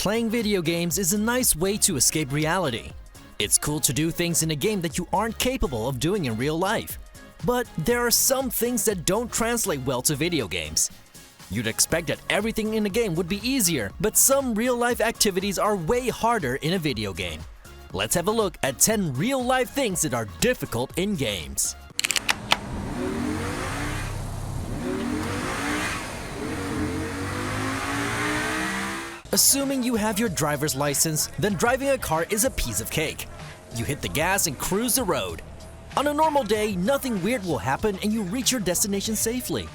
Playing video games is a nice way to escape reality. It's cool to do things in a game that you aren't capable of doing in real life. But there are some things that don't translate well to video games. You'd expect that everything in a game would be easier, but some real-life activities are way harder in a video game. Let's have a look at 10 real-life things that are difficult in games. Assuming you have your driver's license, then driving a car is a piece of cake. You hit the gas and cruise the road. On a normal day, nothing weird will happen and you reach your destination safely.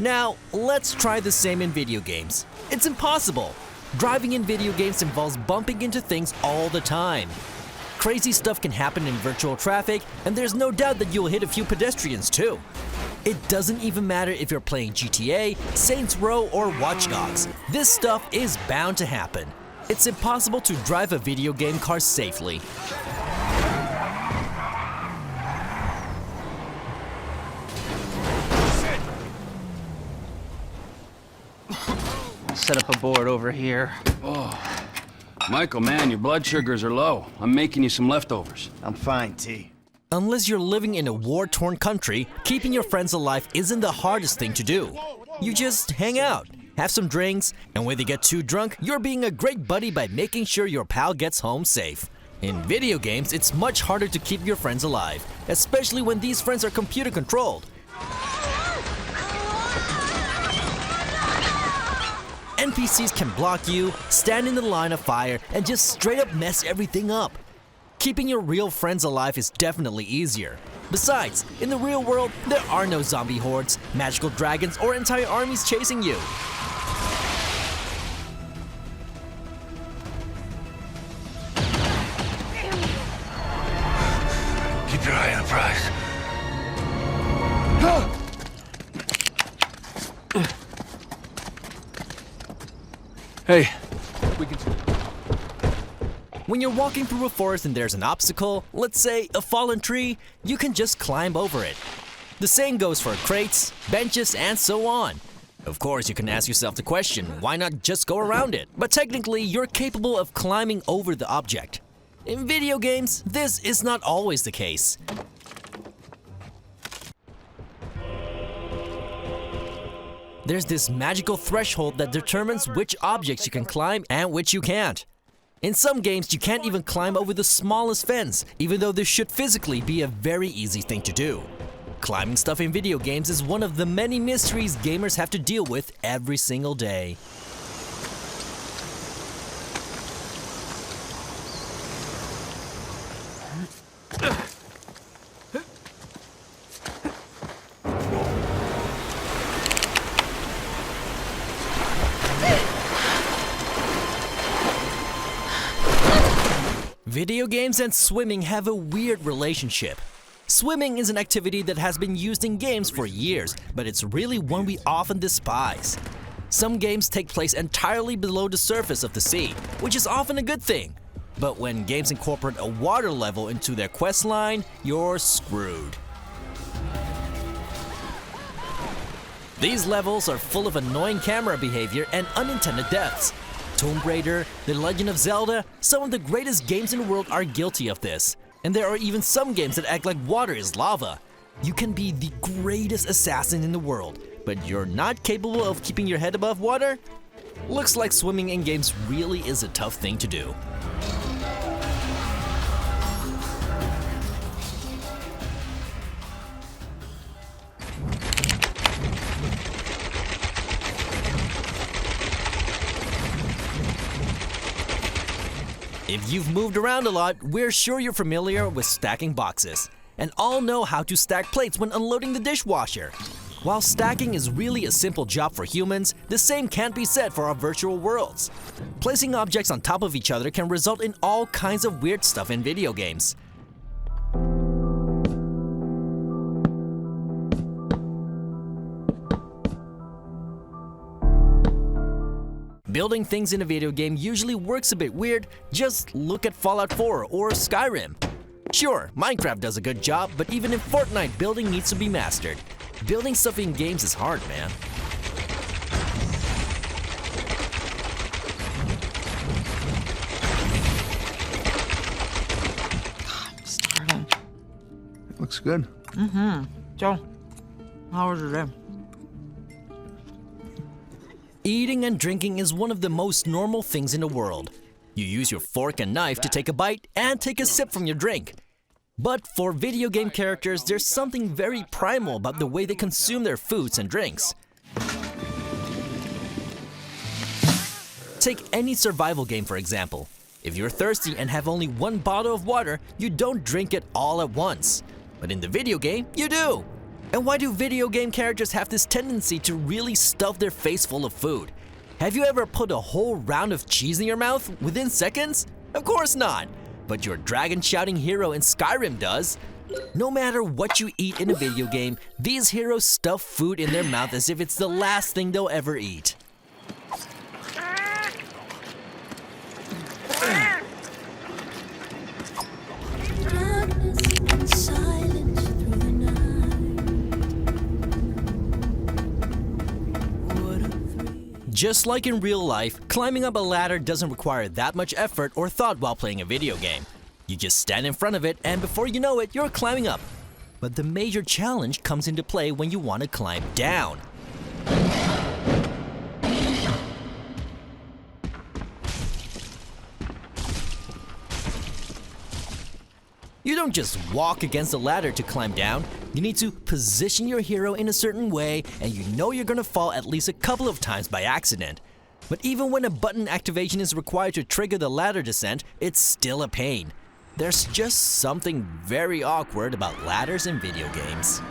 Now, let's try the same in video games. It's impossible. Driving in video games involves bumping into things all the time. Crazy stuff can happen in virtual traffic, and there's no doubt that you'll hit a few pedestrians too. It doesn't even matter if you're playing GTA, Saints Row, or Watch Dogs. This stuff is bound to happen. It's impossible to drive a video game car safely. Set up a board over here. Oh, Michael, man, your blood sugars are low. I'm making you some leftovers. I'm fine, T. Unless you're living in a war-torn country, keeping your friends alive isn't the hardest thing to do. You just hang out, have some drinks, and when they get too drunk, you're being a great buddy by making sure your pal gets home safe. In video games, it's much harder to keep your friends alive, especially when these friends are computer-controlled. NPCs can block you, stand in the line of fire, and just straight up mess everything up. Keeping your real friends alive is definitely easier. Besides, in the real world, there are no zombie hordes, magical dragons, or entire armies chasing you. Keep your eye on the prize. Hey, we can... When you're walking through a forest and there's an obstacle, let's say a fallen tree, you can just climb over it. The same goes for crates, benches, and so on. Of course, you can ask yourself the question, why not just go around it? But technically, you're capable of climbing over the object. In video games, this is not always the case. There's this magical threshold that determines which objects you can climb and which you can't. In some games, you can't even climb over the smallest fence, even though this should physically be a very easy thing to do. Climbing stuff in video games is one of the many mysteries gamers have to deal with every single day. Video games and swimming have a weird relationship. Swimming is an activity that has been used in games for years, but it's really one we often despise. Some games take place entirely below the surface of the sea, which is often a good thing. But when games incorporate a water level into their quest line, you're screwed. These levels are full of annoying camera behavior and unintended deaths. Tomb Raider, The Legend of Zelda, some of the greatest games in the world are guilty of this. And there are even some games that act like water is lava. You can be the greatest assassin in the world, but you're not capable of keeping your head above water? Looks like swimming in games really is a tough thing to do. If you've moved around a lot, we're sure you're familiar with stacking boxes, and all know how to stack plates when unloading the dishwasher. While stacking is really a simple job for humans, the same can't be said for our virtual worlds. Placing objects on top of each other can result in all kinds of weird stuff in video games. Building things in a video game usually works a bit weird, just look at Fallout 4 or Skyrim. Sure, Minecraft does a good job, but even in Fortnite, building needs to be mastered. Building stuff in games is hard, man. I'm starving. It looks good. So, how was your day? Eating and drinking is one of the most normal things in the world. You use your fork and knife to take a bite and take a sip from your drink. But for video game characters, there's something very primal about the way they consume their foods and drinks. Take any survival game, for example. If you're thirsty and have only one bottle of water, you don't drink it all at once. But in the video game, you do! And why do video game characters have this tendency to really stuff their face full of food? Have you ever put a whole round of cheese in your mouth within seconds? Of course not! But your dragon-shouting hero in Skyrim does. No matter what you eat in a video game, these heroes stuff food in their mouth as if it's the last thing they'll ever eat. Just like in real life, climbing up a ladder doesn't require that much effort or thought while playing a video game. You just stand in front of it and before you know it, you're climbing up. But the major challenge comes into play when you want to climb down. You don't just walk against the ladder to climb down. You need to position your hero in a certain way, and you know you're gonna fall at least a couple of times by accident. But even when a button activation is required to trigger the ladder descent, it's still a pain. There's just something very awkward about ladders in video games.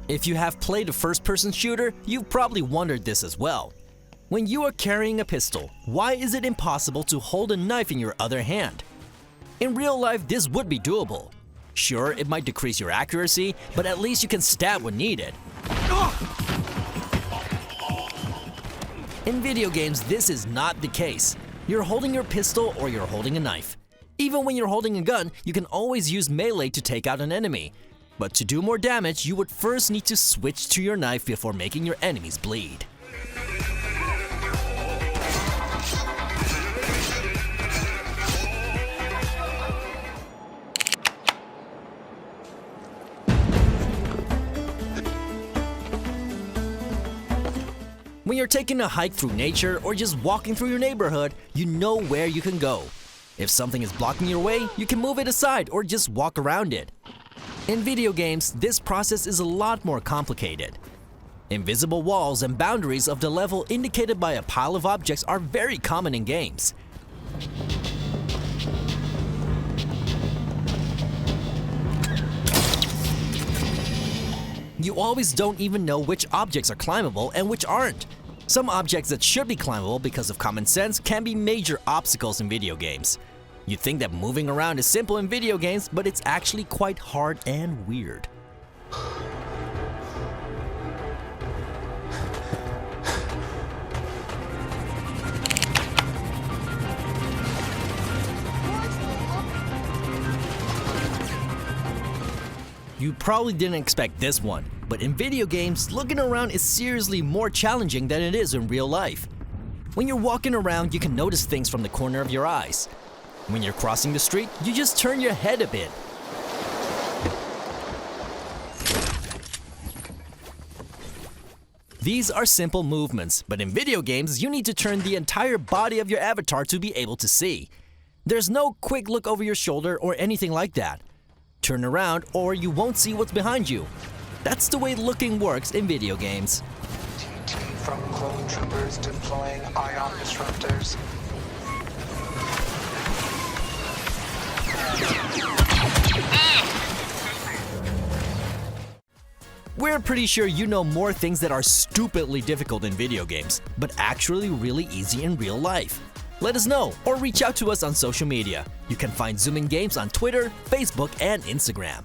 If you have played a first-person shooter, you've probably wondered this as well. When you are carrying a pistol, why is it impossible to hold a knife in your other hand? In real life, this would be doable. Sure, it might decrease your accuracy, but at least you can stab when needed. In video games, this is not the case. You're holding your pistol or you're holding a knife. Even when you're holding a gun, you can always use melee to take out an enemy. But to do more damage, you would first need to switch to your knife before making your enemies bleed. When you're taking a hike through nature or just walking through your neighborhood, you know where you can go. If something is blocking your way, you can move it aside or just walk around it. In video games, this process is a lot more complicated. Invisible walls and boundaries of the level indicated by a pile of objects are very common in games. You always don't even know which objects are climbable and which aren't. Some objects that should be climbable because of common sense can be major obstacles in video games. You think that moving around is simple in video games, but it's actually quite hard and weird. You probably didn't expect this one, but in video games, looking around is seriously more challenging than it is in real life. When you're walking around, you can notice things from the corner of your eyes. When you're crossing the street, you just turn your head a bit. These are simple movements, but in video games, you need to turn the entire body of your avatar to be able to see. There's no quick look over your shoulder or anything like that. Turn around or you won't see what's behind you. That's the way looking works in video games. TT from clone troopers deploying ion disruptors. We're pretty sure you know more things that are stupidly difficult in video games, but actually really easy in real life. Let us know or reach out to us on social media. You can find Zoomin Games on Twitter, Facebook, and Instagram.